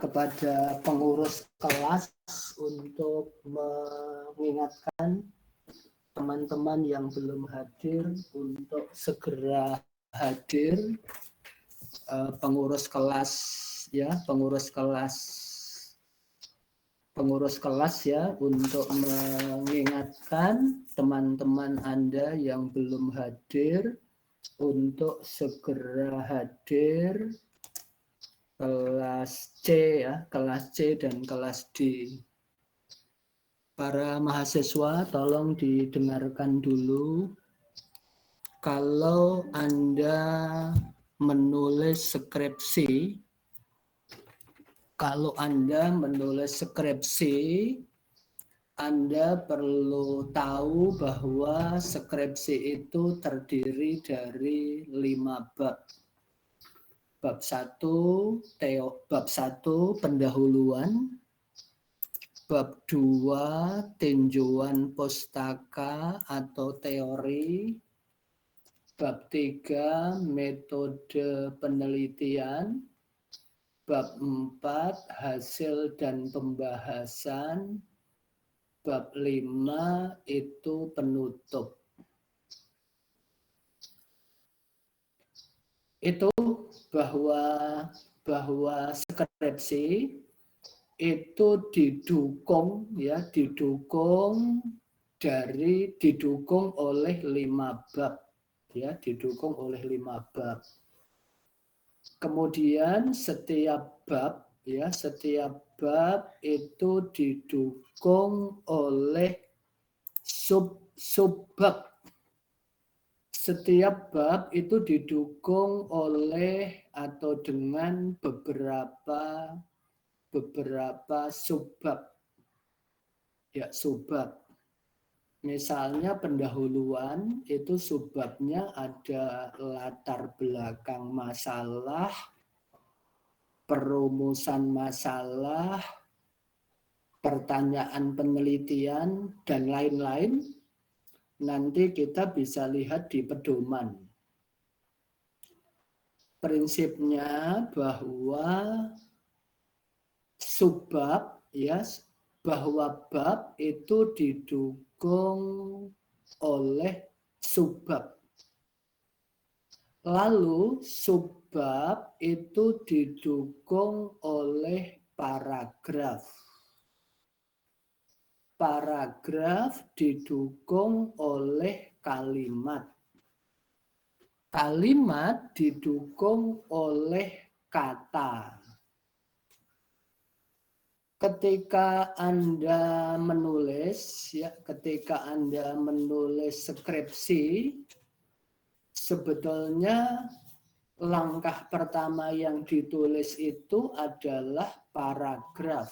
kepada pengurus kelas untuk mengingatkan teman-teman yang belum hadir untuk segera hadir. Pengurus kelas ya, pengurus kelas ya, untuk mengingatkan teman-teman Anda yang belum hadir untuk segera hadir kelas C ya, kelas C dan kelas D. Para mahasiswa tolong didengarkan dulu. Kalau Anda menulis skripsi, Anda perlu tahu bahwa skripsi itu terdiri dari 5 bab. Bab 1 pendahuluan, bab 2 tinjauan pustaka atau teori, bab 3 metode penelitian, bab 4 hasil dan pembahasan, bab 5 itu penutup. Itu bahwa skripsi itu didukung oleh 5 bab ya, didukung oleh 5 bab. Kemudian setiap bab itu didukung oleh sub-bab. Setiap bab itu didukung oleh atau dengan beberapa subbab. Ya, subbab. Misalnya pendahuluan itu subbabnya ada latar belakang masalah, perumusan masalah, pertanyaan penelitian, dan lain-lain. Nanti kita bisa lihat di pedoman. Prinsipnya bahwa subbab ya, bahwa bab itu didukung oleh subbab. Lalu subbab itu didukung oleh paragraf. Paragraf didukung oleh kalimat. Kalimat didukung oleh kata. Ketika Anda menulis skripsi, sebetulnya langkah pertama yang ditulis itu adalah paragraf.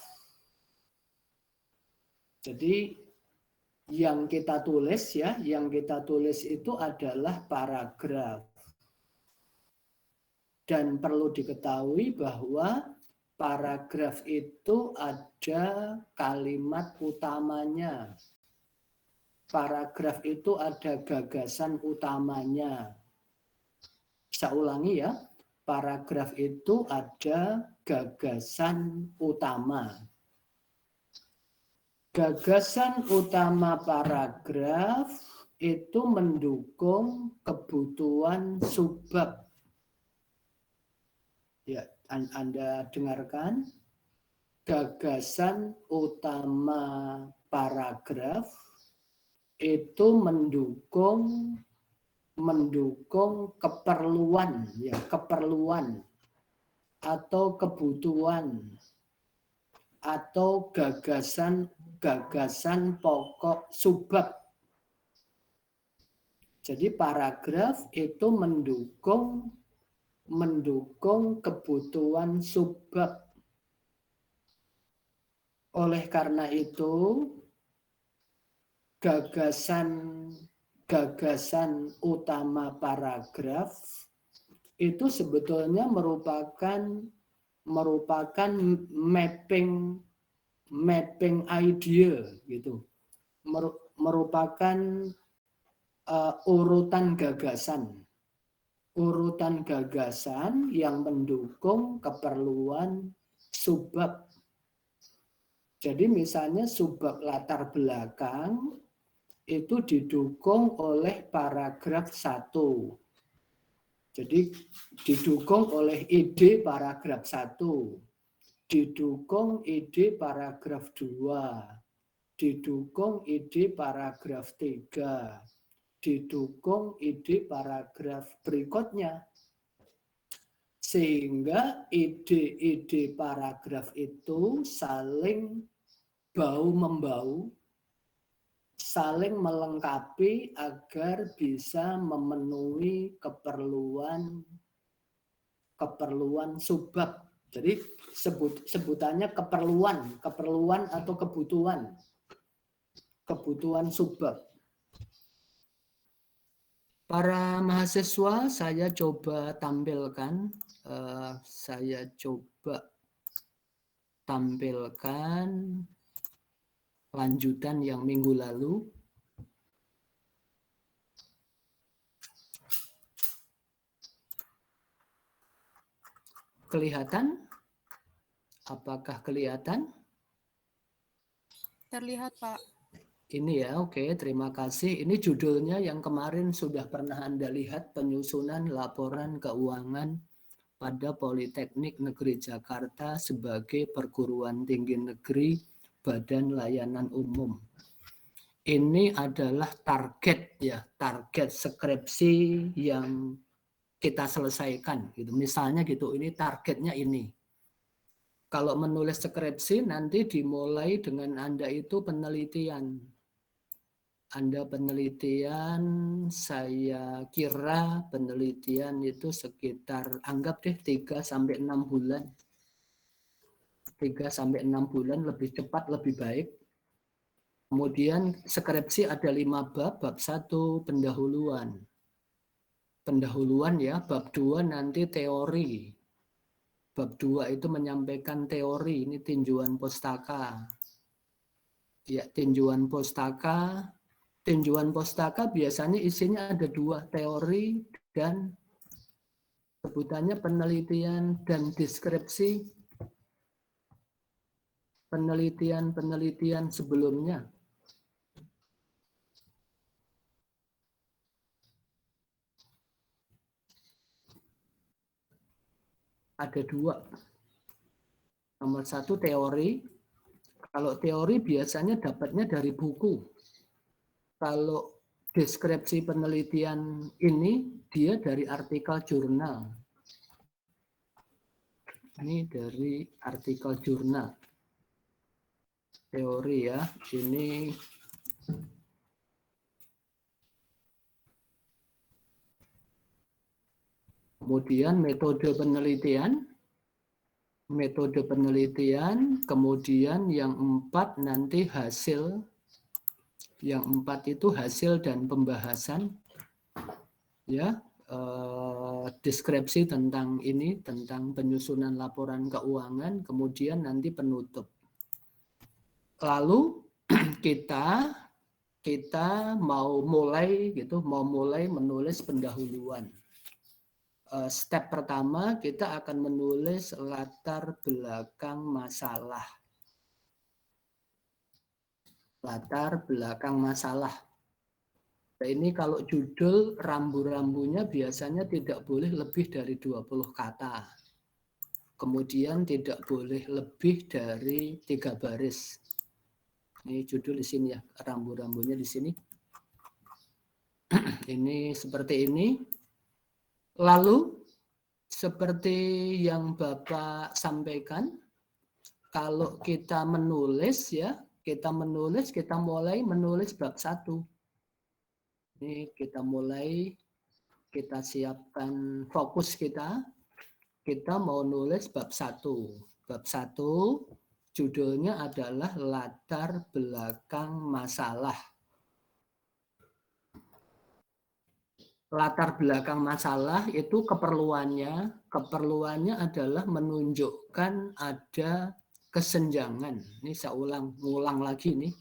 Jadi yang kita tulis itu adalah paragraf. Dan perlu diketahui bahwa paragraf itu ada kalimat utamanya. Paragraf itu ada gagasan utamanya. Saya ulangi ya, paragraf itu ada gagasan utama. Gagasan utama paragraf itu mendukung kebutuhan subbab. Ya, Anda dengarkan. Gagasan utama paragraf itu mendukung keperluan atau kebutuhan atau gagasan pokok subbab. Jadi paragraf itu mendukung kebutuhan subbab. Oleh karena itu, gagasan utama paragraf itu sebetulnya merupakan mapping idea gitu. Merupakan urutan gagasan yang mendukung keperluan subbab. Jadi misalnya subbab latar belakang itu didukung oleh paragraf 1. Jadi didukung oleh ide paragraf 1, didukung ide paragraf 2, didukung ide paragraf 3, didukung ide paragraf berikutnya. Sehingga ide-ide paragraf itu saling bau-membau, saling melengkapi agar bisa memenuhi keperluan subbab. Jadi sebutannya keperluan atau kebutuhan subbab. Para mahasiswa, saya coba tampilkan lanjutan yang minggu lalu. Kelihatan? Apakah kelihatan? Terlihat, Pak. Ini ya, oke, terima kasih. Ini judulnya yang kemarin sudah pernah Anda lihat, penyusunan laporan keuangan pada Politeknik Negeri Jakarta sebagai perguruan tinggi negeri Badan Layanan Umum. Ini adalah target skripsi yang kita selesaikan gitu. Misalnya gitu, ini targetnya ini. Kalau menulis skripsi nanti dimulai dengan Anda itu penelitian. Saya kira penelitian itu sekitar, anggap deh 3-6 bulan. 3-6 bulan, lebih cepat, lebih baik. Kemudian skripsi ada 5 bab. Bab 1 pendahuluan. Pendahuluan ya, bab 2 nanti teori. Bab 2 itu menyampaikan teori, ini tinjuan pustaka. Ya, tinjuan pustaka. Tinjuan pustaka biasanya isinya ada 2, teori dan sebutannya penelitian dan deskripsi. Penelitian sebelumnya. Ada 2. Nomor 1 teori. Kalau teori biasanya dapatnya dari buku. Kalau deskripsi penelitian ini dia dari artikel jurnal. Ini dari artikel jurnal. Teori ya, ini kemudian metode penelitian, kemudian yang 4 nanti hasil. Yang 4 itu hasil dan pembahasan, ya, deskripsi tentang ini, tentang penyusunan laporan keuangan, kemudian nanti penutup. Lalu kita mau mulai menulis pendahuluan. Step pertama kita akan menulis latar belakang masalah. Latar belakang masalah. Nah, ini kalau judul rambu-rambunya biasanya tidak boleh lebih dari 20 kata. Kemudian tidak boleh lebih dari 3 baris. Ini judul di sini ya, rambu-rambunya di sini. Ini seperti ini. Lalu seperti yang Bapak sampaikan, kalau kita menulis ya, kita mulai menulis bab 1. Ini kita siapkan fokus kita mau nulis bab 1. Bab 1 judulnya adalah latar belakang masalah. Latar belakang masalah itu keperluannya adalah menunjukkan ada kesenjangan. Ini saya ulang lagi nih.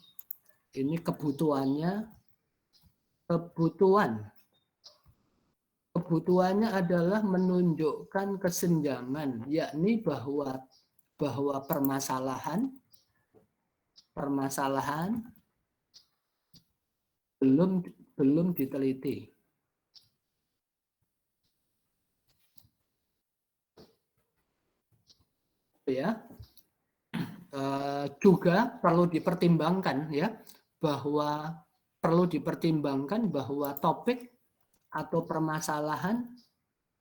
Ini kebutuhannya adalah menunjukkan kesenjangan, yakni bahwa bahwa permasalahan belum diteliti. Ya, juga perlu dipertimbangkan ya, bahwa topik atau permasalahan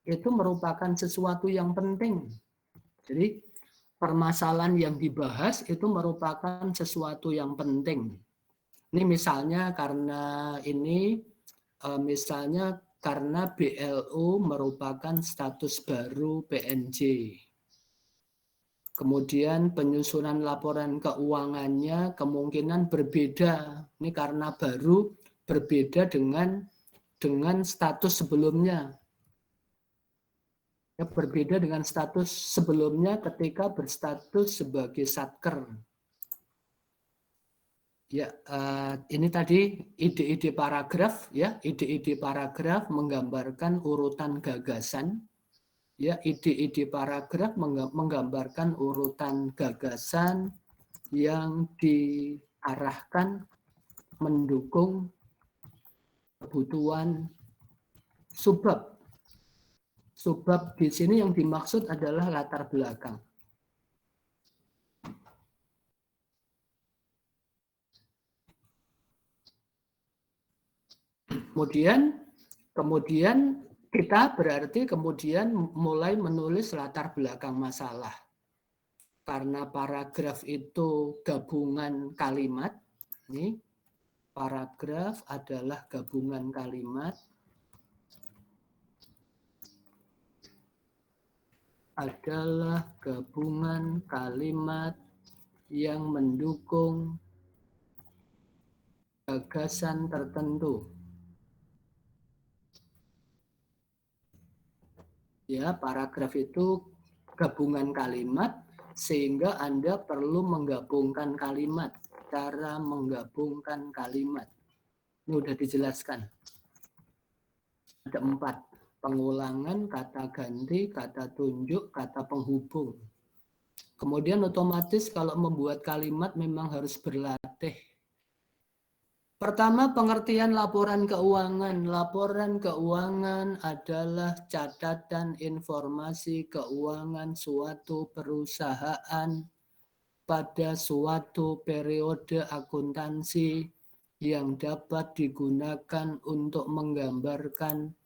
itu merupakan sesuatu yang penting. Jadi permasalahan yang dibahas itu merupakan sesuatu yang penting. Ini misalnya karena karena BLU merupakan status baru PNJ. Kemudian penyusunan laporan keuangannya kemungkinan berbeda. Ini karena baru berbeda dengan status sebelumnya. Ya, berbeda dengan status sebelumnya ketika berstatus sebagai satker. Ya, ini tadi ide-ide paragraf ya, ide-ide paragraf menggambarkan urutan gagasan. Ya, ide-ide paragraf menggambarkan urutan gagasan yang diarahkan mendukung kebutuhan subbab. Subbab di sini yang dimaksud adalah latar belakang. Kemudian kita berarti kemudian mulai menulis latar belakang masalah. Karena paragraf itu gabungan kalimat, ini paragraf adalah gabungan kalimat, yang mendukung gagasan tertentu. Ya, paragraf itu gabungan kalimat sehingga Anda perlu menggabungkan kalimat. Cara menggabungkan kalimat. Ini sudah dijelaskan. Ada 4. Pengulangan, kata ganti, kata tunjuk, kata penghubung. Kemudian otomatis kalau membuat kalimat memang harus berlatih. Pertama, pengertian laporan keuangan. Laporan keuangan adalah catatan informasi keuangan suatu perusahaan pada suatu periode akuntansi yang dapat digunakan untuk menggambarkan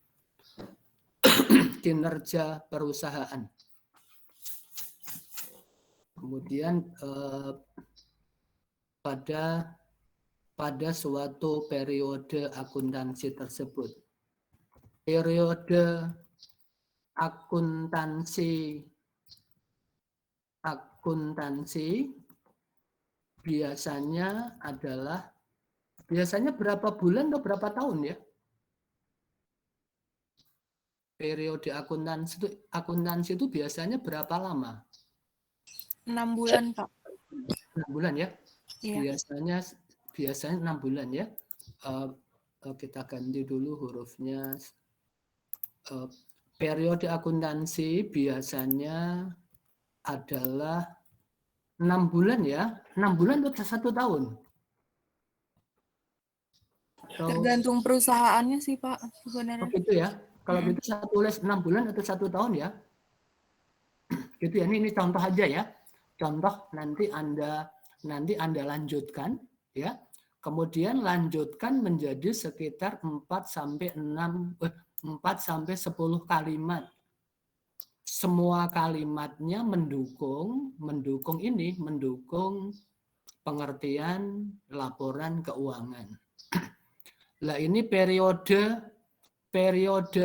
kinerja perusahaan. Kemudian pada suatu periode akuntansi tersebut. Periode akuntansi biasanya berapa bulan atau berapa tahun ya? Periode akuntansi itu biasanya berapa lama? 6 bulan, Pak. 6 bulan ya? Iya. Biasanya 6 bulan ya. Kita ganti dulu hurufnya. Periode akuntansi biasanya adalah 6 bulan ya. 6 bulan atau 1 tahun? Tergantung perusahaannya sih, Pak, sebenarnya. Begitu ya. Kalau gitu saya tulis 6 bulan atau 1 tahun ya. Gitu ya. Ini contoh aja ya. Contoh nanti Anda lanjutkan ya. Kemudian lanjutkan menjadi sekitar 4 sampai 10 kalimat. Semua kalimatnya mendukung pengertian laporan keuangan. Lah ini periode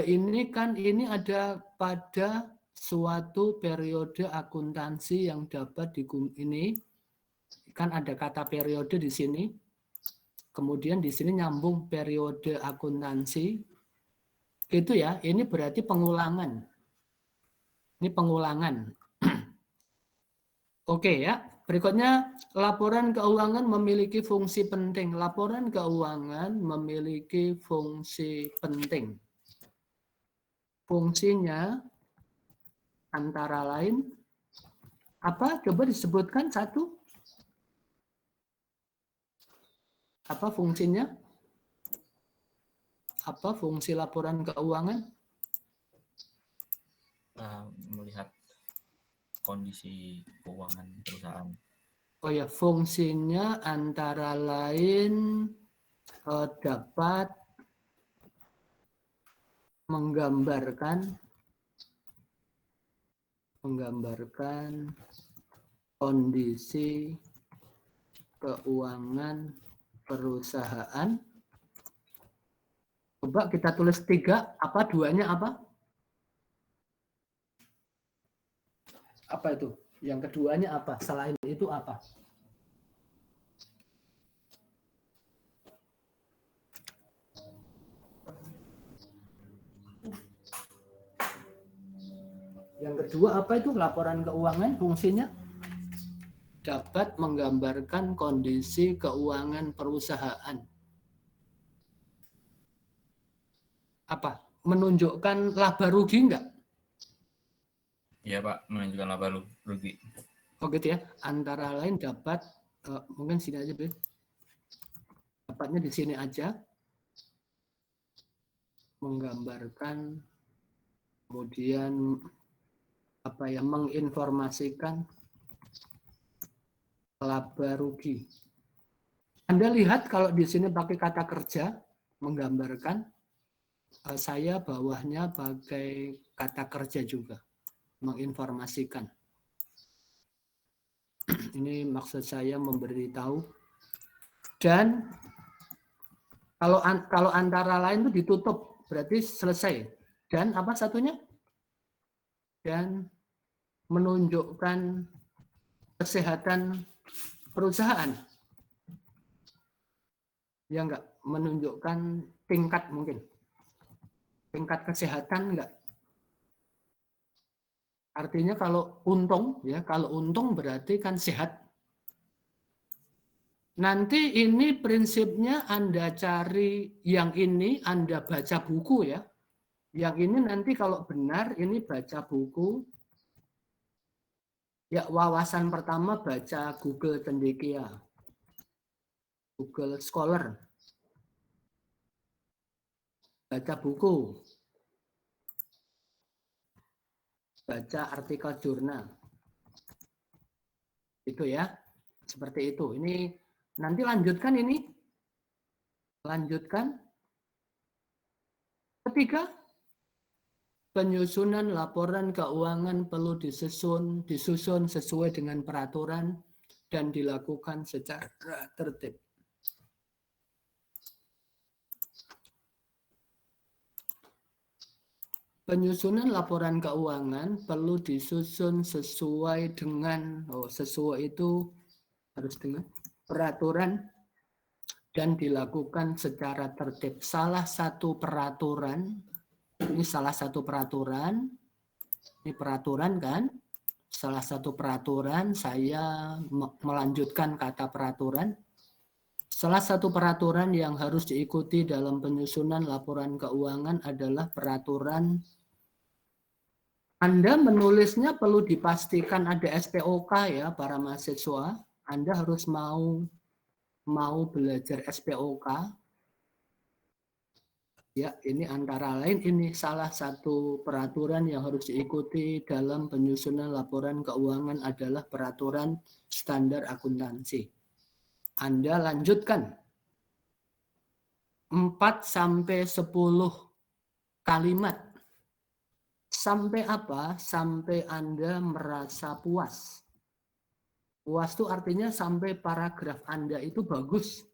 ini kan ini ada pada suatu periode akuntansi yang dapat ini kan ada kata periode di sini. Kemudian di sini nyambung periode akuntansi. Gitu ya. Ini berarti pengulangan. Ini pengulangan. Oke ya. Berikutnya, laporan keuangan memiliki fungsi penting. Laporan keuangan memiliki fungsi penting. Fungsinya antara lain Apa? Coba disebutkan satu. Apa fungsinya? Apa fungsi laporan keuangan? Melihat kondisi keuangan perusahaan. Oh ya, fungsinya antara lain dapat menggambarkan kondisi keuangan perusahaan. Coba kita tulis 3, apa duanya apa? Apa itu? Yang keduanya apa? Selain itu apa? Yang kedua apa itu? Laporan keuangan fungsinya dapat menggambarkan kondisi keuangan perusahaan. Apa? Menunjukkan laba rugi enggak? Iya Pak, menunjukkan laba rugi. Oh gitu ya. Antara lain dapat, mungkin sini aja, Beb. Dapatnya di sini aja. Menggambarkan, kemudian apa ya, menginformasikan laba rugi. Anda lihat kalau di sini pakai kata kerja, menggambarkan, saya bawahnya pakai kata kerja juga, menginformasikan. Ini maksud saya memberitahu. Dan kalau antara lain itu ditutup, berarti selesai. Dan apa satunya? Dan menunjukkan kesehatan perusahaan. Ya enggak, menunjukkan tingkat mungkin. Tingkat kesehatan enggak? Artinya kalau untung, ya kalau untung berarti kan sehat. Nanti ini prinsipnya Anda cari yang ini, Anda baca buku ya. Yang ini nanti kalau benar ini baca buku. Ya wawasan pertama baca Google Cendekia. Google Scholar. Baca buku. Baca artikel jurnal. Itu ya. Seperti itu. Ini nanti lanjutkan ini. Lanjutkan. Ketiga, penyusunan laporan keuangan perlu disusun sesuai dengan peraturan dan dilakukan secara tertib. Penyusunan laporan keuangan perlu disusun sesuai dengan, sesuai itu harus dengan peraturan dan dilakukan secara tertib. Salah satu peraturan, ini salah satu peraturan, ini peraturan kan? Salah satu peraturan, saya melanjutkan kata peraturan. Salah satu peraturan yang harus diikuti dalam penyusunan laporan keuangan adalah peraturan. Anda menulisnya perlu dipastikan ada SPOK ya para mahasiswa. Anda harus mau belajar SPOK. Ya, ini antara lain ini salah satu peraturan yang harus diikuti dalam penyusunan laporan keuangan adalah peraturan standar akuntansi. Anda lanjutkan 4-10 kalimat. Sampai apa? Sampai Anda merasa puas. Puas itu artinya sampai paragraf Anda itu bagus.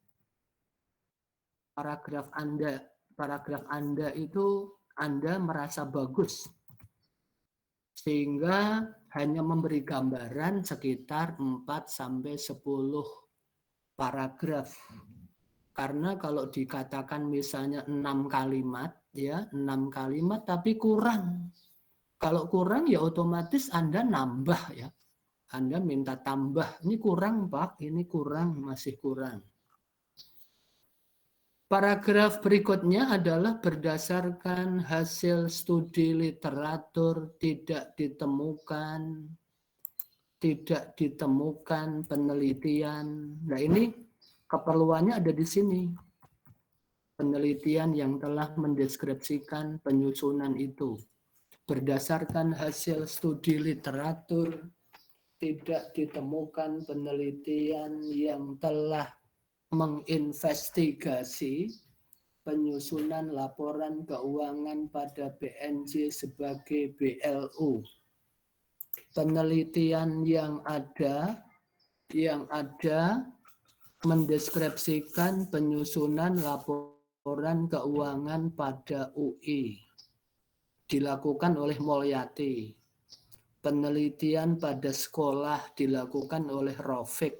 Paragraf Anda itu Anda merasa bagus. Sehingga hanya memberi gambaran sekitar 4-10 paragraf. Karena kalau dikatakan misalnya 6 kalimat, ya 6 kalimat tapi kurang. Kalau kurang ya otomatis Anda nambah ya. Anda minta tambah, ini kurang Pak, ini kurang, masih kurang. Paragraf berikutnya adalah berdasarkan hasil studi literatur tidak tidak ditemukan penelitian. Nah, ini keperluannya ada di sini. Penelitian yang telah mendeskripsikan penyusunan itu. Berdasarkan hasil studi literatur, tidak ditemukan penelitian yang telah menginvestigasi penyusunan laporan keuangan pada BNJ sebagai BLU. Penelitian yang ada mendeskripsikan penyusunan laporan keuangan pada UI dilakukan oleh Molyati. Penelitian pada sekolah dilakukan oleh Rafiq.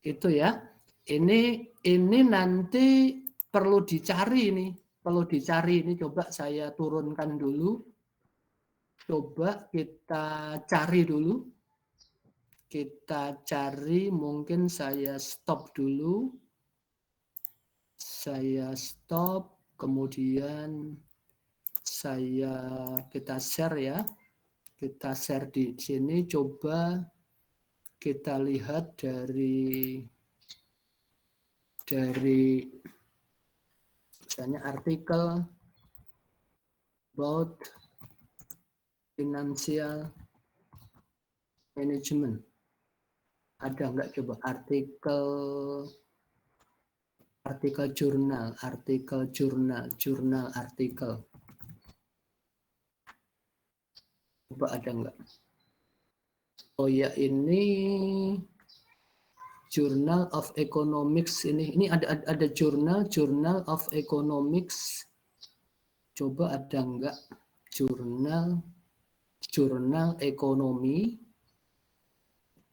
Itu ya. Ini nanti perlu dicari ini. Coba saya turunkan dulu. Coba kita cari dulu. Kita cari, mungkin saya stop dulu. Saya stop, kemudian kita share ya. Kita share di sini, coba kita lihat dari misalnya artikel about financial management. Ada nggak coba artikel jurnal. Coba ada nggak? Oh ya, ini Journal of Economics ini ada Journal of Economics. Coba ada nggak jurnal ekonomi?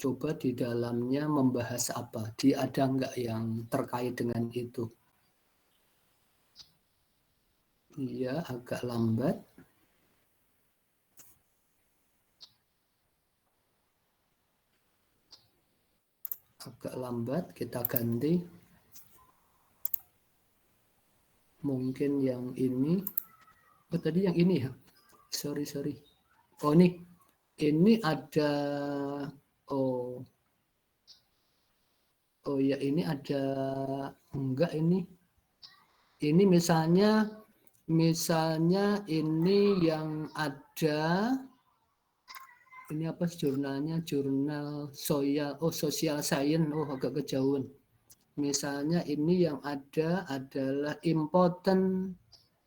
Coba di dalamnya membahas apa? Ada nggak yang terkait dengan itu? Iya, agak lambat. Kita ganti. Mungkin yang ini. Oh, tadi yang ini ya. Sorry. Oh, ini ada. Oh ya, ini ada. Enggak ini. Ini misalnya ini yang ada. Ini apa jurnalnya? Jurnal Social Science. Oh, agak kejauhan. Misalnya ini yang ada adalah important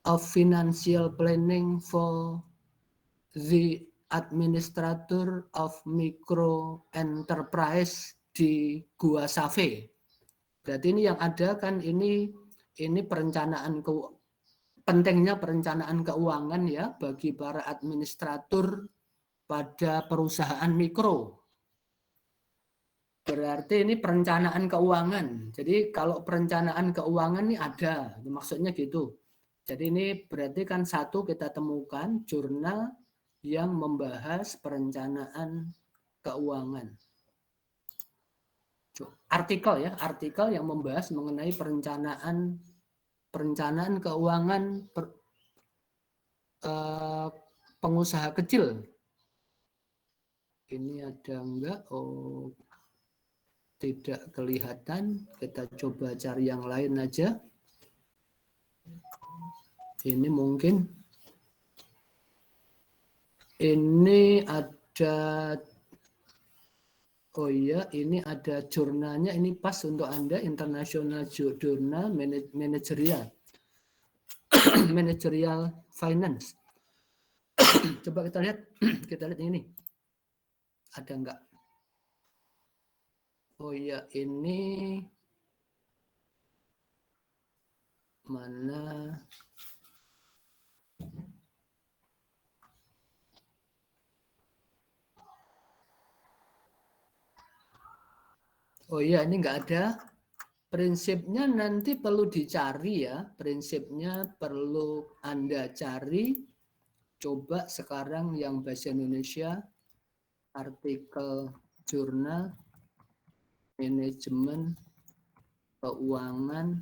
of financial planning for the administrator of micro enterprise di Gua Save. Berarti ini yang ada kan ini perencanaan pentingnya perencanaan keuangan ya bagi para administrator pada perusahaan mikro. Berarti ini perencanaan keuangan. Jadi kalau perencanaan keuangan ini ada, maksudnya gitu. Jadi ini berarti kan satu kita temukan jurnal yang membahas perencanaan keuangan. Artikel yang membahas mengenai perencanaan keuangan pengusaha kecil. Ini ada enggak? Oh, tidak kelihatan. Kita coba cari yang lain aja. Ini mungkin. Ini ada. Oh iya, ini ada jurnalnya. Ini pas untuk Anda, International Journal Managerial. Managerial Finance. Coba kita lihat ini. Ada enggak? Oh iya, ini mana? Oh iya, ini enggak ada. Prinsipnya nanti perlu dicari ya. Prinsipnya perlu Anda cari. Coba sekarang yang bahasa Indonesia, artikel jurnal manajemen keuangan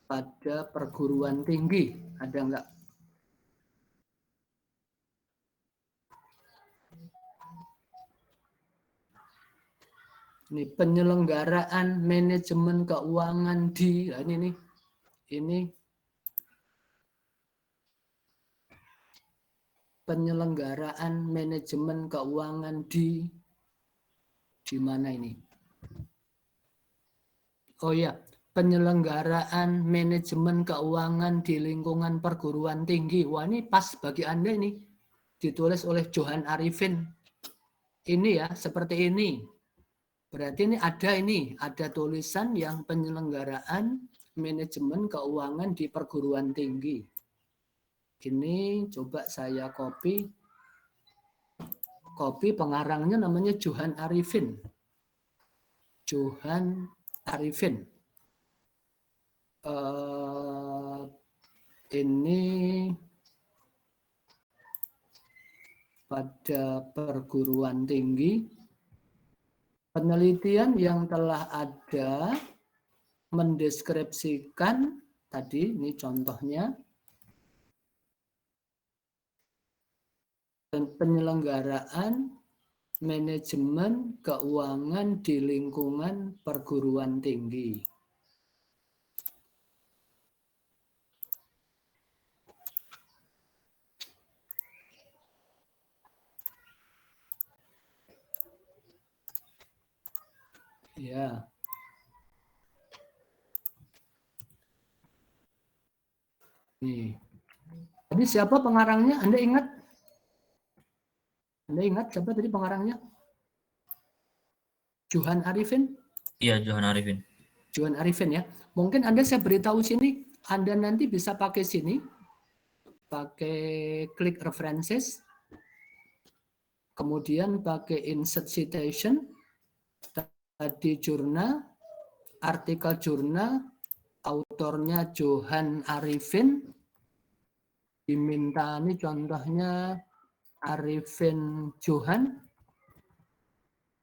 pada perguruan tinggi. Ada enggak? Ini penyelenggaraan manajemen keuangan di, nah ini penyelenggaraan manajemen keuangan di mana ini? Oh ya, penyelenggaraan manajemen keuangan di lingkungan perguruan tinggi. Wah, ini pas bagi Anda ini. Ditulis oleh Johan Arifin. Ini ya, seperti ini. Berarti ini, ada tulisan yang penyelenggaraan manajemen keuangan di perguruan tinggi. Ini coba saya copy. Copy, pengarangnya namanya Johan Arifin. Johan Arifin. Ini pada perguruan tinggi, penelitian yang telah ada mendeskripsikan tadi, ini contohnya, penyelenggaraan manajemen keuangan di lingkungan perguruan tinggi. Ya. Nih. Tadi siapa pengarangnya? Anda ingat? Anda ingat siapa tadi pengarangnya? Johan Arifin? Iya, Johan Arifin. Johan Arifin ya. Mungkin Anda saya beritahu sini, Anda nanti bisa pakai sini, pakai klik references, kemudian pakai insert citation, tadi jurnal, artikel jurnal, autornya Johan Arifin, diminta ini contohnya Arifin Johan,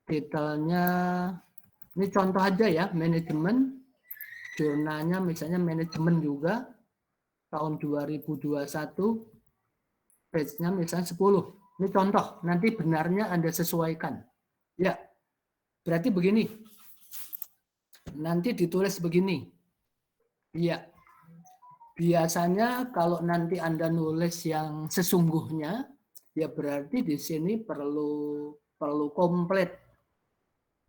titelnya ini contoh aja ya, manajemen, jurnalnya misalnya manajemen juga, tahun 2021, page-nya misalnya 10. Ini contoh, nanti benarnya Anda sesuaikan. Ya, berarti begini. Nanti ditulis begini. Iya. Biasanya kalau nanti Anda nulis yang sesungguhnya, ya berarti di sini perlu komplit.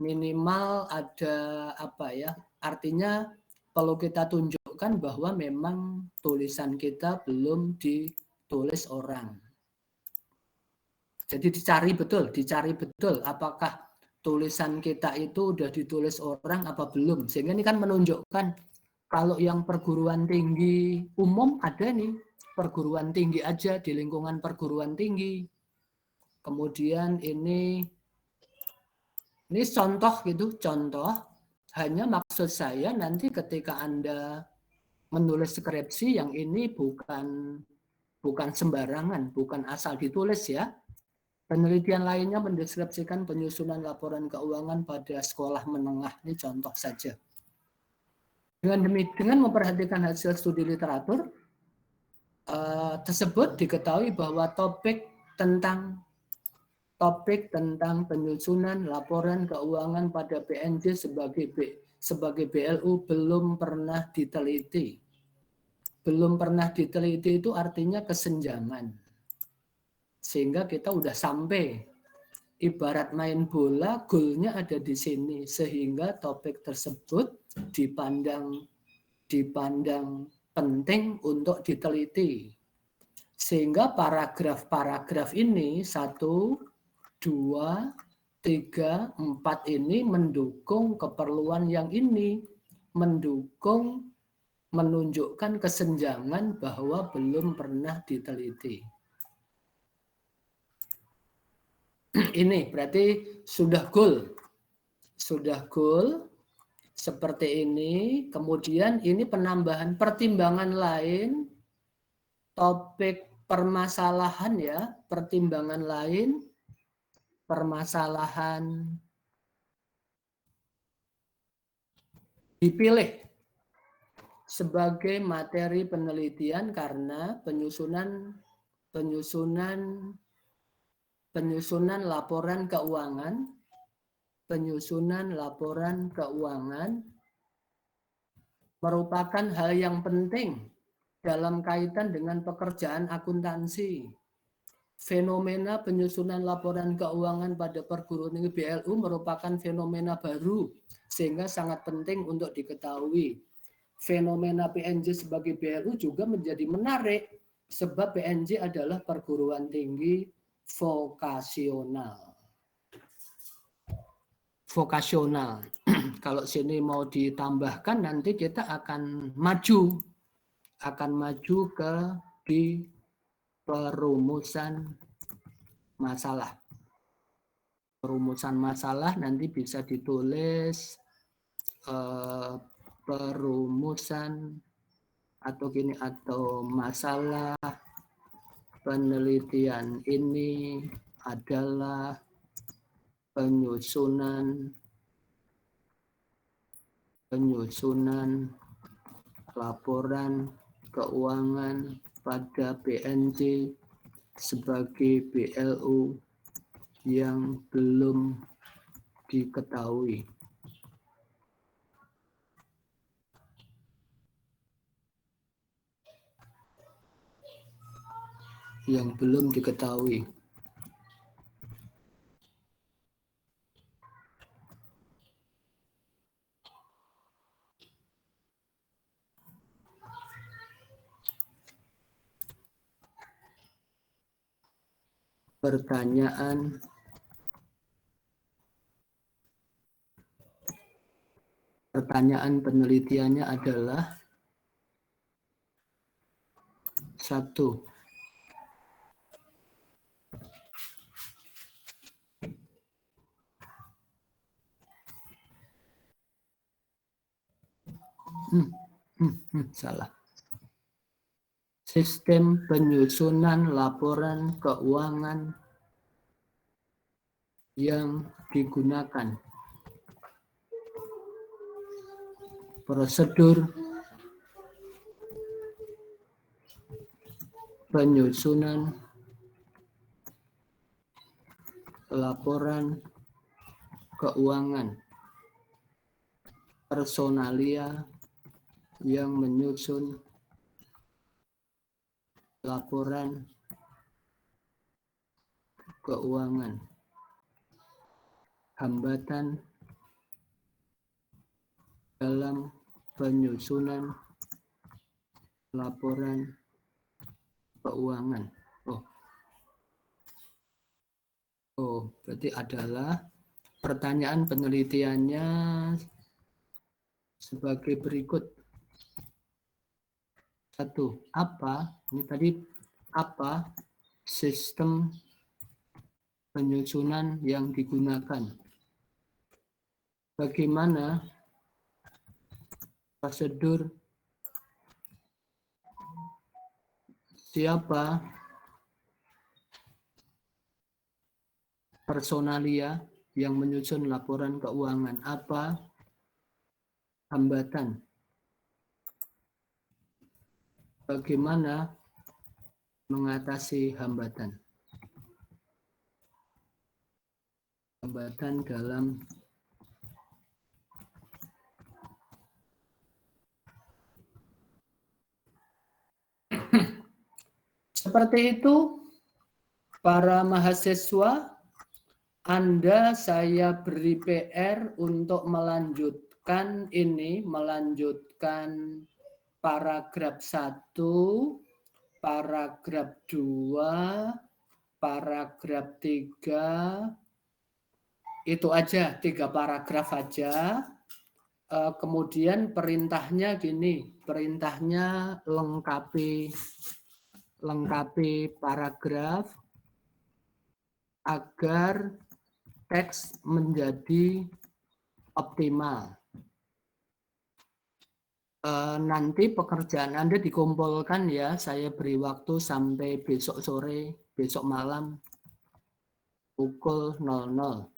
Minimal ada apa ya? Artinya perlu kita tunjukkan bahwa memang tulisan kita belum ditulis orang. Jadi dicari betul apakah tulisan kita itu udah ditulis orang apa belum. Sehingga ini kan menunjukkan kalau yang perguruan tinggi umum ada nih, perguruan tinggi aja di lingkungan perguruan tinggi. Kemudian ini contoh gitu, contoh. Hanya maksud saya nanti ketika Anda menulis skripsi yang ini bukan sembarangan, bukan asal ditulis ya. Penelitian lainnya mendeskripsikan penyusunan laporan keuangan pada sekolah menengah. Ini contoh saja. Dengan memperhatikan hasil studi literatur tersebut diketahui bahwa topik tentang penyusunan laporan keuangan pada PNJ sebagai BLU belum pernah diteliti. Belum pernah diteliti itu artinya kesenjangan. Sehingga kita udah sampai, ibarat main bola, golnya ada di sini, sehingga topik tersebut dipandang penting untuk diteliti. Sehingga paragraf-paragraf ini 1, 2, 3, 4 ini mendukung keperluan yang ini, menunjukkan kesenjangan bahwa belum pernah diteliti. Ini berarti sudah goal. Sudah goal seperti ini. Kemudian ini penambahan pertimbangan lain, topik permasalahan ya, pertimbangan lain, permasalahan dipilih sebagai materi penelitian karena penyusunan laporan keuangan penyusunan laporan keuangan merupakan hal yang penting dalam kaitan dengan pekerjaan akuntansi. Fenomena penyusunan laporan keuangan pada perguruan tinggi BLU merupakan fenomena baru, sehingga sangat penting untuk diketahui. Fenomena PNJ sebagai BLU juga menjadi menarik, sebab PNJ adalah perguruan tinggi vokasional. Kalau sini mau ditambahkan, nanti kita akan maju ke di perumusan masalah. Perumusan masalah nanti bisa ditulis perumusan atau masalah penelitian ini adalah penyusunan laporan keuangan pada PNJ sebagai BLU yang belum diketahui. Pertanyaan penelitiannya adalah 1. Salah. Sistem penyusunan laporan keuangan yang digunakan. Prosedur penyusunan laporan keuangan. Personalia yang menyusun laporan keuangan. Hambatan dalam penyusunan laporan keuangan. Berarti adalah pertanyaan penelitiannya sebagai berikut. 1. Apa sistem penyusunan yang digunakan? Bagaimana prosedur? Siapa personalia yang menyusun laporan keuangan? Apa hambatan? Bagaimana mengatasi hambatan? Hambatan dalam seperti itu, para mahasiswa, Anda saya beri PR untuk melanjutkan paragraf 1, paragraf 2, paragraf 3, itu aja, 3 paragraf aja. Kemudian perintahnya gini, perintahnya lengkapi paragraf agar teks menjadi optimal. Nanti pekerjaan Anda dikumpulkan ya, saya beri waktu sampai besok sore, besok malam pukul 00.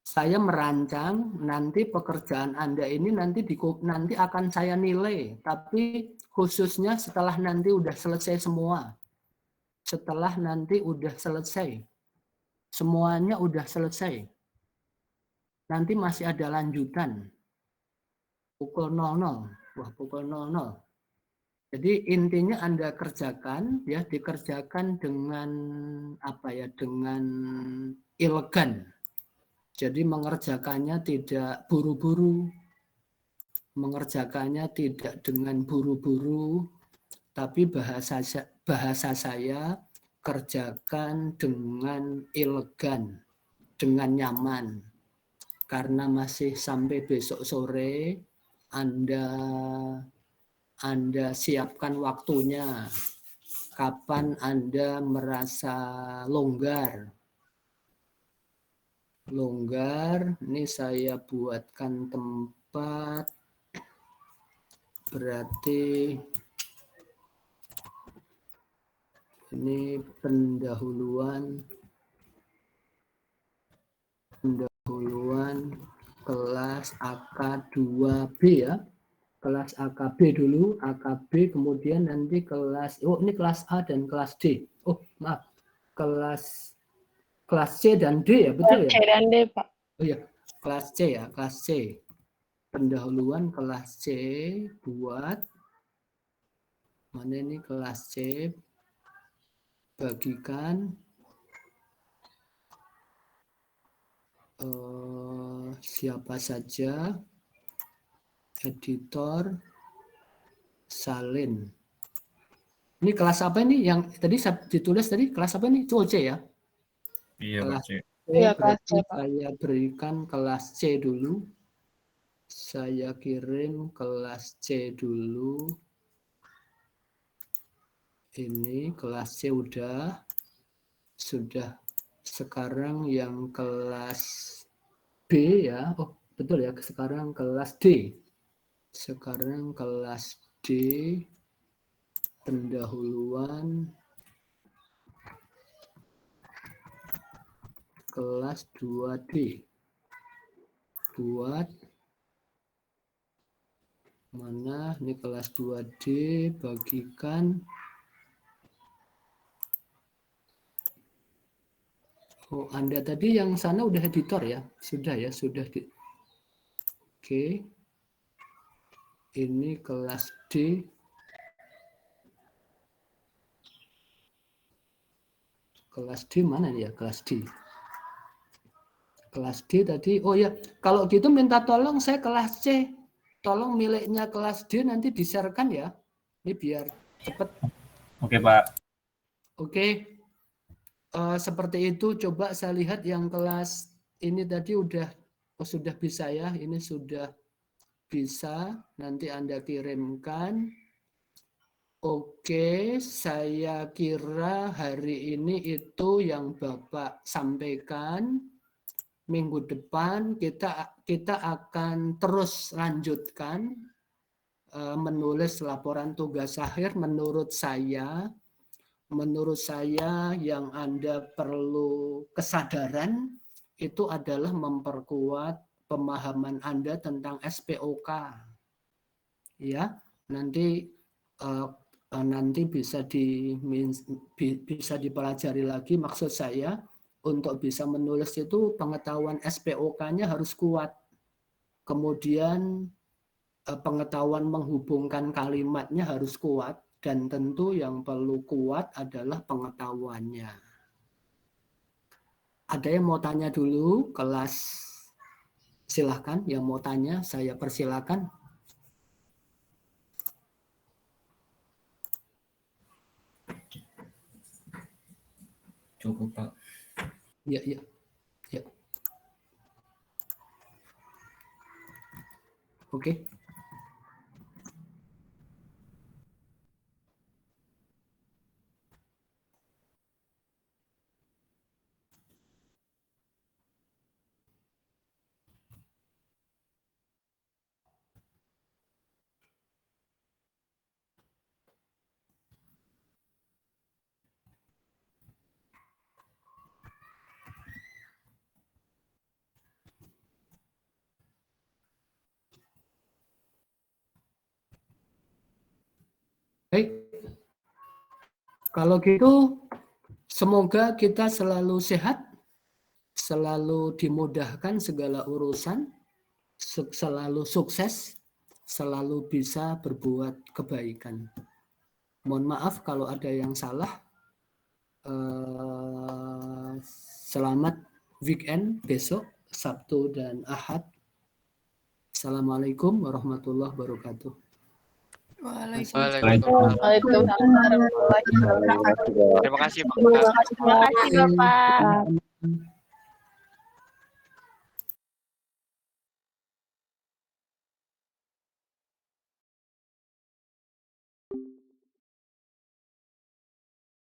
Saya merancang nanti pekerjaan Anda ini nanti akan saya nilai, tapi khususnya setelah nanti udah selesai semua. Setelah nanti udah selesai. semuanya udah selesai. Nanti masih ada lanjutan. Pukul 00. Wah, pukul 00. Jadi intinya Anda kerjakan, ya, dikerjakan dengan apa ya, dengan elegan. Jadi mengerjakannya tidak buru-buru, mengerjakannya tidak dengan buru-buru, tapi bahasa saya kerjakan dengan elegan, dengan nyaman. Karena masih sampai besok sore, Anda siapkan waktunya. Kapan Anda merasa longgar? Longgar, ini saya buatkan tempat. Berarti ini pendahuluan kelas AK2B ya. Kelas AKB dulu, AKB, kemudian nanti kelas, oh ini kelas A dan kelas D. Oh maaf, kelas C dan D ya, betul ya? C dan D, Pak. Oh iya, kelas C ya, kelas C. Pendahuluan kelas C buat, mana ini kelas C, bagikan siapa saja, editor, salin. Ini kelas apa ini? Yang tadi ditulis tadi kelas apa ini? C ya? Iya, kelas Pak C. Iya, kelas C, Pak. Saya berikan kelas C dulu. Saya kirim kelas C dulu. Ini kelas C sudah. Sekarang yang kelas B ya. Oh, betul ya. Sekarang kelas D. Sekarang kelas D. Pendahuluan kelas 2D. Buat mana ini kelas 2D, bagikan. Oh, Anda tadi yang sana udah editor ya? Sudah ya, sudah. Oke. Ini kelas D. Kelas D mana ya? Kelas D. Kelas D tadi. Oh ya, kalau gitu minta tolong saya kelas C. Tolong miliknya kelas D nanti di-share-kan ya. Ini biar cepat. Oke, Pak. Oke. Seperti itu. Coba saya lihat yang kelas ini tadi sudah bisa ya. Ini sudah bisa. Nanti Anda kirimkan. Oke, saya kira hari ini itu yang Bapak sampaikan. Minggu depan kita akan terus lanjutkan menulis laporan tugas akhir. Menurut saya yang Anda perlu kesadaran itu adalah memperkuat pemahaman Anda tentang SPOK. Ya, nanti bisa dipelajari lagi. Maksud saya untuk bisa menulis itu pengetahuan SPOK-nya harus kuat. Kemudian pengetahuan menghubungkan kalimatnya harus kuat. Dan tentu yang perlu kuat adalah pengetahuannya. Ada yang mau tanya dulu kelas? Silahkan yang mau tanya, saya persilakan. Cukup, Pak. Ya. Oke. Baik. Kalau gitu, semoga kita selalu sehat, selalu dimudahkan segala urusan, selalu sukses, selalu bisa berbuat kebaikan. Mohon maaf kalau ada yang salah. Selamat weekend besok, Sabtu dan Ahad. Assalamualaikum warahmatullahi wabarakatuh. Waalaikumsalam. Waalaikumsalam. Terima kasih Pak. Terima kasih Bapak.